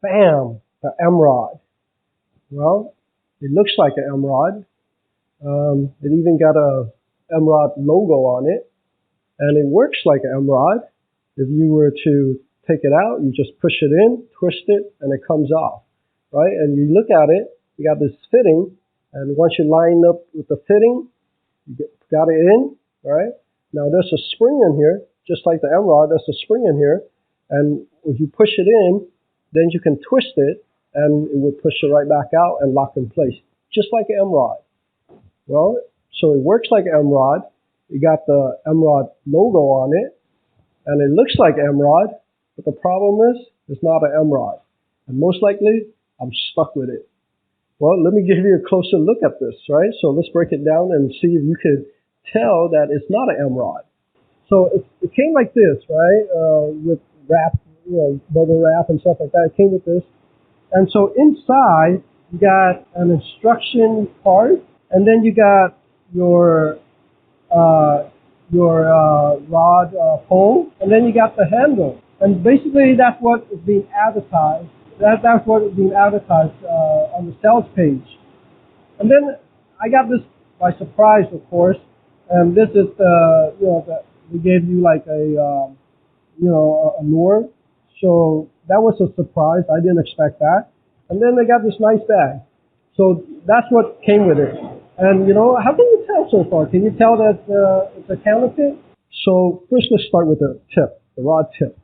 Bam! The Emmrod. Well, it looks like an Emmrod. It even got a Emmrod logo on it, and it works like an Emmrod. If you were to take it out, you just push it in, twist it, and it comes off, right? And you look at it, you got this fitting, and once you line up with the fitting, got it in, right? Now there's a spring in here, just like the Emmrod, there's a spring in here, and if you push it in, then you can twist it, and it would push it right back out and lock in place, just like an Emmrod. Well, so it works like an Emmrod. You got the Emmrod logo on it, and it looks like Emmrod, but the problem is, it's not an Emmrod. And most likely, I'm stuck with it. Well, let me give you a closer look at this, right? So let's break it down and see if you could tell that it's not an Emmrod. So it came like this, right? With wrap, bubble wrap and stuff like that. It came with this. And so inside, you got an instruction part, and then you got your rod pole, and then you got the handle. And basically, that's what is being advertised. That's what is being advertised on the sales page. And then I got this by surprise, of course. And this is we gave you like a lure. So that was a surprise. I didn't expect that. And then they got this nice bag. So that's what came with it. And how can you tell so far? Can you tell that it's a counterfeit? So first, let's start with the tip, the rod tip.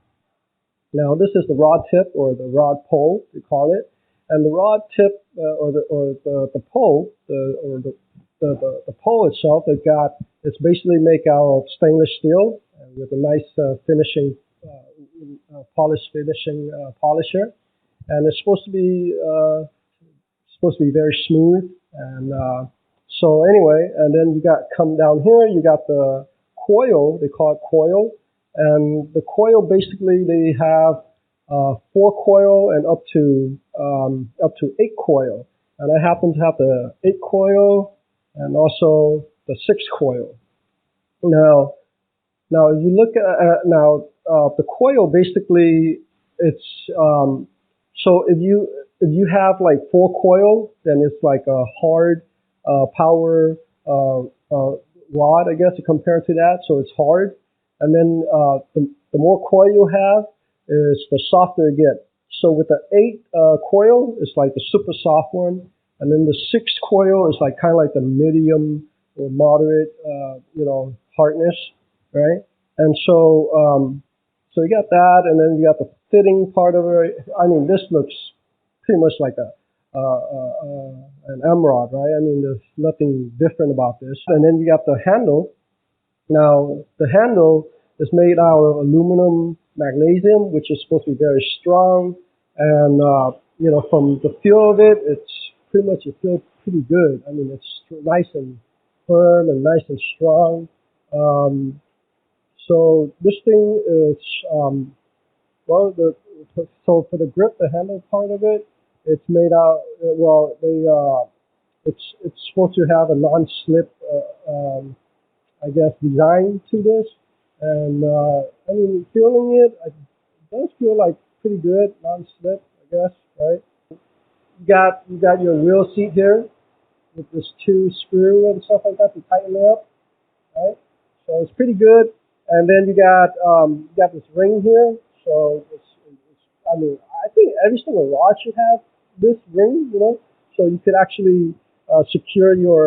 Now this is the rod tip, or the rod pole, we call it. And the rod tip, or the pole, the pole itself, it's basically made out of stainless steel with a nice finishing, polished finishing polisher, and it's supposed to be very smooth. And so anyway, and then come down here, you got the coil. They call it coil, and the coil basically they have 4 coil and up to 8 coil. And I happen to have the 8 coil and also the 6 coil. Now if you look at the coil, basically it's so if you have like 4 coil, then it's like a hard power rod, I guess, compared to that. So it's hard, and then the more coil you have, is the softer it gets. So with the 8 coil, it's like the super soft one, and then the 6 coil is like kind of like the medium or moderate, hardness, right? And so you got that, and then you got the fitting part of it. I mean, this looks pretty much like an Emmrod, right? I mean, there's nothing different about this. And then you got the handle. Now, the handle is made out of aluminum magnesium, which is supposed to be very strong. And, from the feel of it, it's pretty much, it feels pretty good. I mean, it's nice and firm and nice and strong. So this thing is, so for the grip, the handle part of it, it's made out, it's supposed to have a non-slip, I guess, design to this. And, I mean, feeling it, it does feel like pretty good, non-slip, I guess, right? You got your wheel seat here with this 2 screw and stuff like that to tighten it up, right? So it's pretty good. And then you got this ring here. So I mean, I think every single rod should have this ring, so you could actually secure your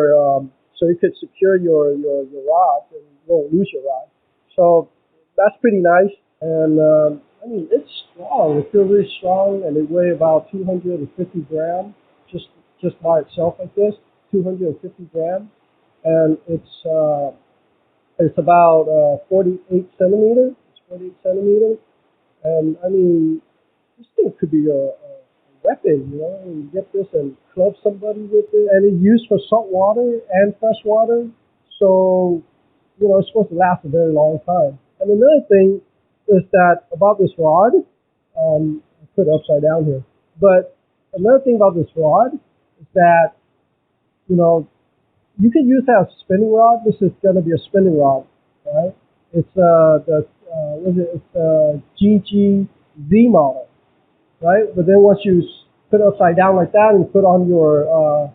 rod and you won't lose your rod. So that's pretty nice. And I mean, it's strong. It feels really strong, and it weighs about 250 grams just by itself like this, 250 grams, and it's about 48 centimeters. It's 48 centimeters, and I mean, this thing could be a weapon, You get this and club somebody with it, and it's used for salt water and fresh water, so it's supposed to last a very long time. And another thing is that about this rod, I put it upside down here, but another thing about this rod is that you can use that as a spinning rod. This is going to be a spinning rod, right? It's the GGZ model. right? But then once you put it upside down like that and put on your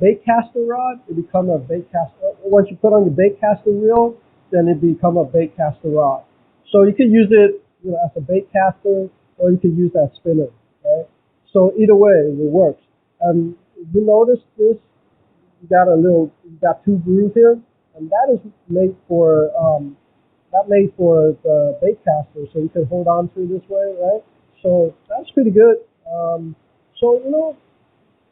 baitcaster rod, it becomes a baitcaster. Once you put on your baitcaster reel, then it becomes a baitcaster rod. So you could use it, as a baitcaster, or you could use that spinner, right? So either way, it works. And you notice this? You got two grooves here, and that is made for the baitcaster, so you can hold on to it this way, right? So that's pretty good. So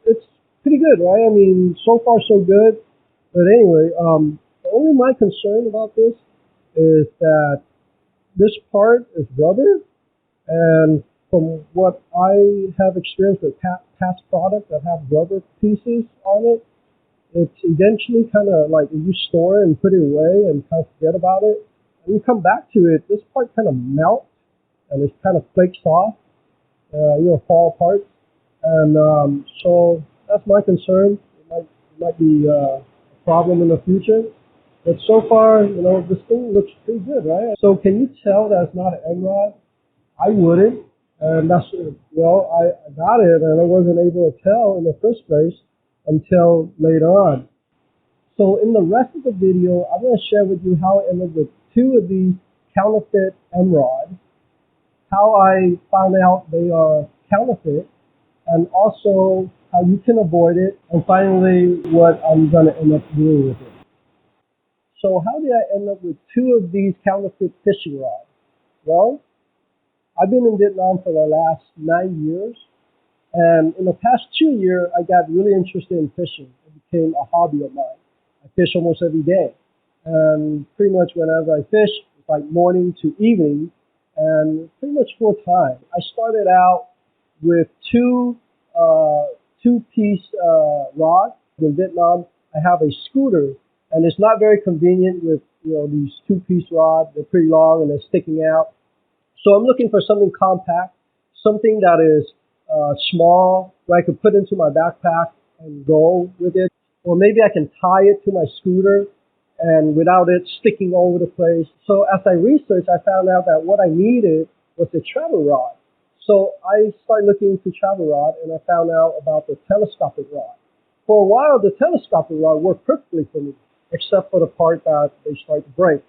it's pretty good, right? I mean, so far so good. But anyway, only my concern about this is that this part is rubber, and from what I have experienced with past products that have rubber pieces on it, it's eventually kind of like if you store it and put it away and kind of forget about it, and you come back to it, this part kind of melts and it kind of flakes off, fall apart. And so that's my concern. It might be a problem in the future. But so far, this thing looks pretty good, right? So can you tell that it's not an Emmrod? I wouldn't. And I got it and I wasn't able to tell in the first place until later on. So in the rest of the video, I'm going to share with you how I ended up with two of these counterfeit Emmrods, how I found out they are counterfeit, and also how you can avoid it, and finally what I'm going to end up doing with it. So how did I end up with two of these counterfeit fishing rods? Well, I've been in Vietnam for the last 9 years, and in the past 2 years, I got really interested in fishing. It became a hobby of mine. I fish almost every day, and pretty much whenever I fish, it's like morning to evening, and pretty much full time. I started out with two-piece rod. In Vietnam, I have a scooter, and it's not very convenient with these two-piece rods. They're pretty long and they're sticking out. So I'm looking for something compact, something that is small, where I could put into my backpack and go with it. Or maybe I can tie it to my scooter and without it sticking all over the place. So as I researched, I found out that what I needed was a travel rod. So I started looking into travel rod, and I found out about the telescopic rod. For a while, the telescopic rod worked perfectly for me, except for the part that they start to break.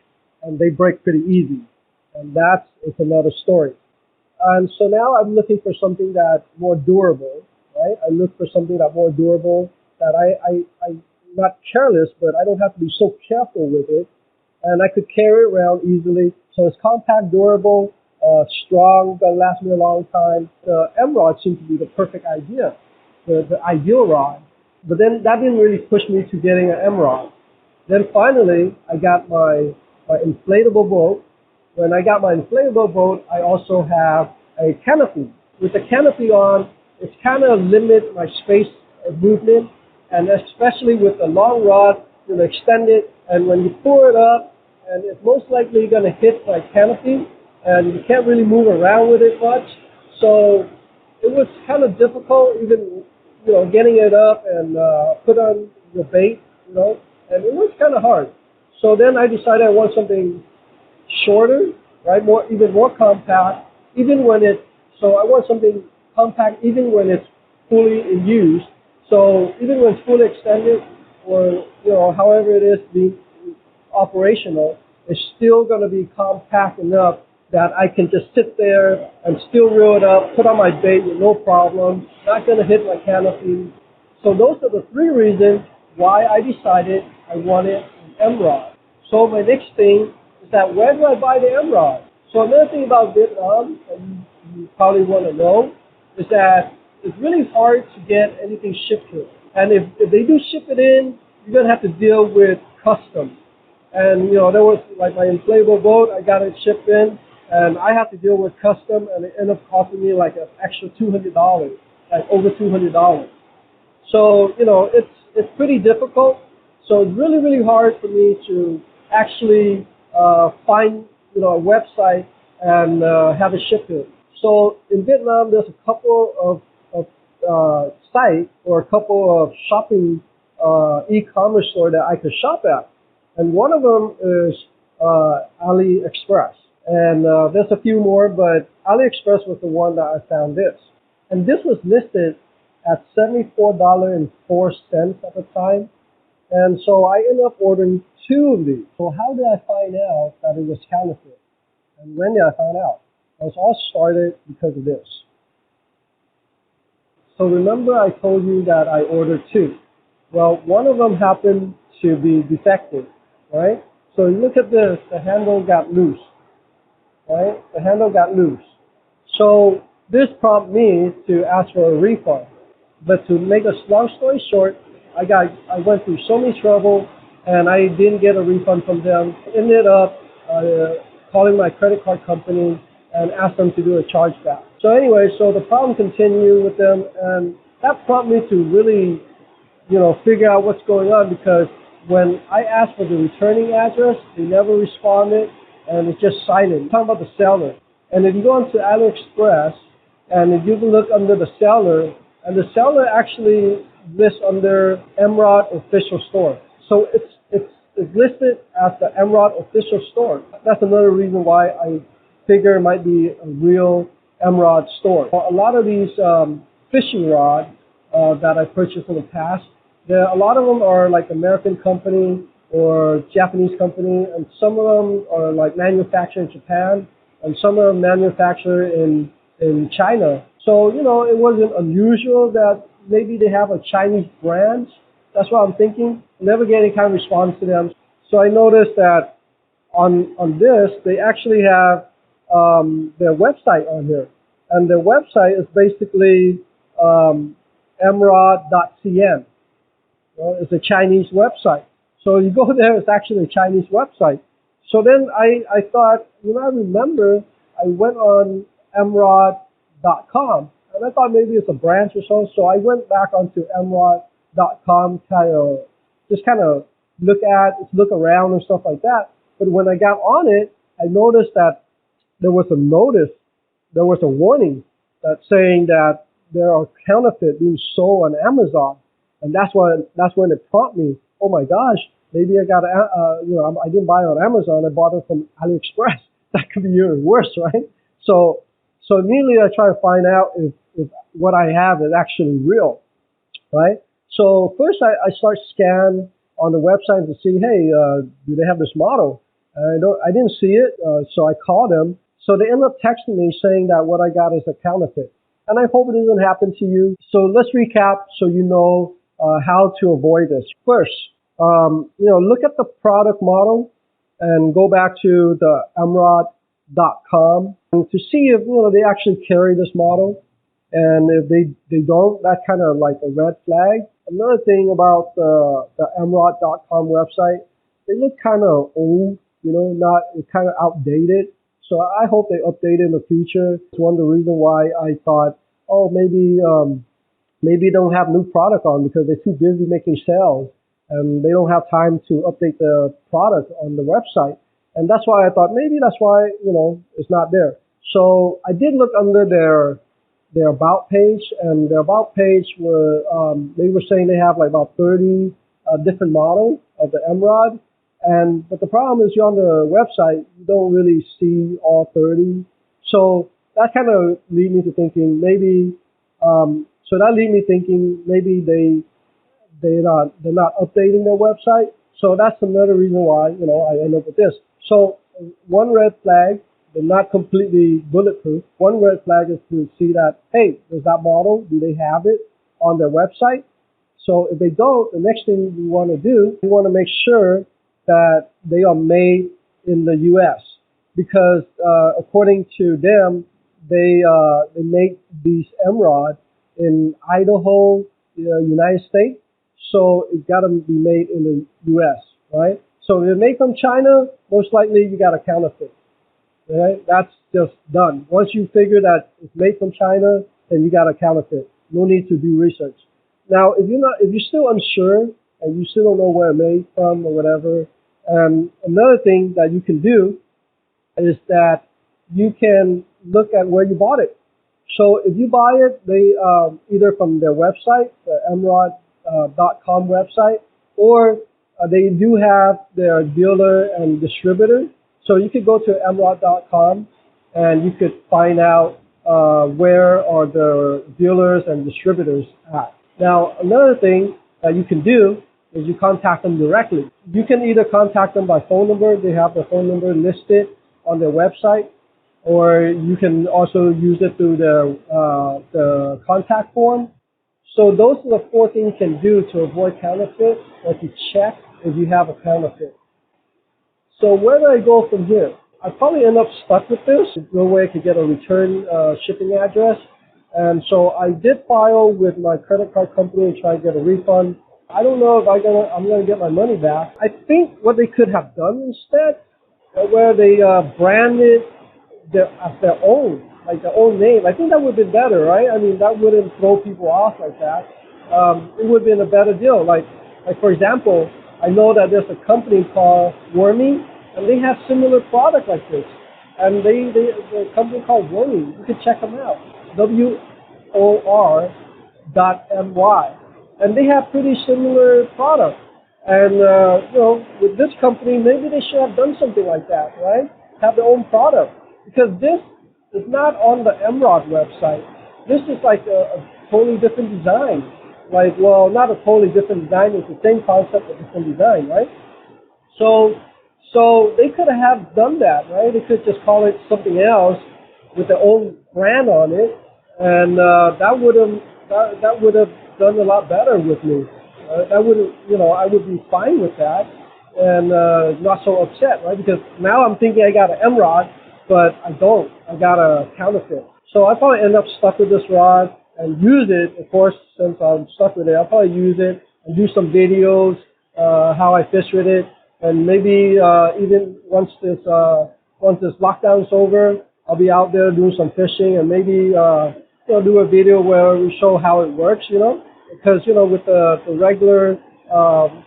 And they break pretty easy. And it's another story. And so now I'm looking for something that's more durable, right? I look for something that's more durable, that I'm not careless, but I don't have to be so careful with it. And I could carry it around easily. So it's compact, durable, strong, gonna last me a long time. The Emmrod seemed to be the perfect idea, the ideal rod. But then that didn't really push me to getting an Emmrod. Then finally, I got my inflatable boat. When I got my inflatable boat, I also have a canopy. With the canopy on, it's kind of limit my space of movement, and especially with the long rod, you'll extend it, and when you pull it up, and it's most likely going to hit my canopy, and you can't really move around with it much. So it was kind of difficult, even getting it up and put on the bait, and it was kind of hard. So then I decided I want something shorter, right? Even more compact. So I want something compact even when it's fully in use. So even when it's fully extended, or however it is being operational, it's still going to be compact enough that I can just sit there and still reel it up, put on my bait with no problem, not going to hit my canopy. So those are the three reasons why I decided I wanted an Emmrod. So my next thing is that where do I buy the Emmrod? So another thing about Vietnam that you probably want to know is that it's really hard to get anything shipped here. And if they do ship it in, you're going to have to deal with customs. And, there was like my inflatable boat, I got it shipped in, and I have to deal with custom, and it ended up costing me like an extra $200, like over $200. So, it's pretty difficult. So it's really, really hard for me to actually find, a website and have it shipped in. So in Vietnam, there's a couple of sites or a couple of shopping e-commerce store that I could shop at. And one of them is AliExpress. And there's a few more, but AliExpress was the one that I found this. And this was listed at $74.04 at the time. And so I ended up ordering two of these. So how did I find out that it was counterfeit? And when did I find out? It was all started because of this. So remember I told you that I ordered two. Well, one of them happened to be defective, right? So you look at this, the handle got loose, right? The handle got loose. So this prompted me to ask for a refund. But to make a long story short, I went through so many trouble and I didn't get a refund from them. Ended up calling my credit card company and asked them to do a chargeback. So anyway, so the problem continued with them, and that prompted me to really, figure out what's going on, because when I asked for the returning address, they never responded, and it's just silent. I'm talking about the seller. And if you go onto AliExpress, and if you look under the seller, and the seller actually lists under Emmrod Official Store. So it's listed as the Emmrod Official Store. That's another reason why I figure it might be a real Emmrod store. A lot of these fishing rods that I purchased in the past, a lot of them are like American company or Japanese company, and some of them are like manufactured in Japan, and some of them manufactured in China. So, it wasn't unusual that maybe they have a Chinese brand. That's what I'm thinking. Never get any kind of response to them. So I noticed that on this, they actually have their website on here. And their website is basically Emmrod.cn. It's a Chinese website. So you go there, it's actually a Chinese website. So then I thought, I remember I went on Emmrod.com, and I thought maybe it's a branch or so. So I went back onto Emmrod.com, just kind of look around and stuff like that. But when I got on it, I noticed that there was a warning that saying that there are counterfeit being sold on Amazon, and that's when it prompted me. Oh my gosh, maybe I got I didn't buy it on Amazon. I bought it from AliExpress. That could be even worse, right? So immediately I try to find out if what I have is actually real, right? So first I start scan on the website to see, hey, do they have this model? I didn't see it, so I called them. So they end up texting me saying that what I got is a counterfeit. And I hope it doesn't happen to you. So let's recap so you know how to avoid this. First, look at the product model and go back to the Emmrod.com to see if they actually carry this model. And if they don't, that's kind of like a red flag. Another thing about the Emmrod.com website, they look kind of old, kind of outdated. So I hope they update it in the future. It's one of the reasons why I thought, maybe they don't have new product on because they're too busy making sales and they don't have time to update the product on the website. And that's why I thought maybe that's why, it's not there. So I did look under their about page, and their about page they were saying they have like about 30 different models of the Emmrod. But the problem is you're on the website, you don't really see all 30. So that kind of lead me to thinking maybe they're not updating their website. So that's another reason why, I end up with this. So one red flag, they're not completely bulletproof. One red flag is to see that, hey, there's that model. Do they have it on their website? So if they don't, the next thing you want to do, you want to make sure that they are made in the U.S. because according to them, they make these Emmrod in Idaho, United States. So it's got to be made in the U.S., right? So if they're made from China, most likely you got a counterfeit. Right? That's just done. Once you figure that it's made from China, then you got a counterfeit. No need to do research. Now, if you're still unsure and you still don't know where it's made from or whatever, another thing that you can do is that you can look at where you bought it. So if you buy it, they either from their website, the Emmrod.com website, or they do have their dealer and distributor. So you could go to Emmrod.com and you could find out where are the dealers and distributors at. Now, another thing that you can do is you contact them directly. You can either contact them by phone number, they have the phone number listed on their website, or you can also use it through the contact form. So those are the 4 things you can do to avoid counterfeit or to check if you have a counterfeit. So where do I go from here? I'd probably end up stuck with this. There's no way I could get a return shipping address. And so I did file with my credit card company and try to get a refund. I don't know if I'm gonna get my money back. I think what they could have done instead, where they branded as their own, like their own name. I think that would have been better, right? I mean, that wouldn't throw people off like that. It would have been a better deal. Like for example, I know that there's a company called Wormy, and they have similar product like this. And the company called Wormy, you can check them out. WOR.MY. And they have pretty similar product. And with this company, maybe they should have done something like that, right? Have their own product. Because this is not on the Emmrod website. This is like a totally different design. Like, well, not a totally different design, it's the same concept but different design, right? So they could have done that, right? They could just call it something else with their own brand on it, and that would have done a lot better with me. That would I would be fine with that, and not so upset, right? Because now I'm thinking I got an Emmrod, but I don't. I got a counterfeit. So I probably end up stuck with this rod and use it. Of course, since I'm stuck with it, I'll probably use it and do some videos how I fish with it. And maybe even once this lockdown's over, I'll be out there doing some fishing and maybe do a video where we show how it works. Because with the regular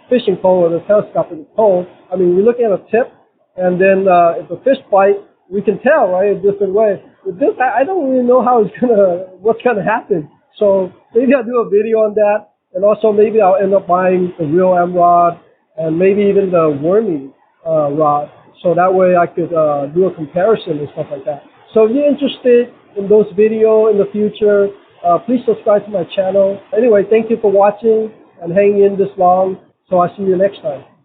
fishing pole or the telescopic pole, I mean, we look at a tip, and then if the fish bite, we can tell, right, a different way. With this, I don't really know what's gonna happen. So maybe I'll do a video on that, and also maybe I'll end up buying the real Emmrod and maybe even the Wormy rod, so that way I could do a comparison and stuff like that. So if you're interested in those videos in the future, please subscribe to my channel. Anyway, thank you for watching and hanging in this long. So I'll see you next time.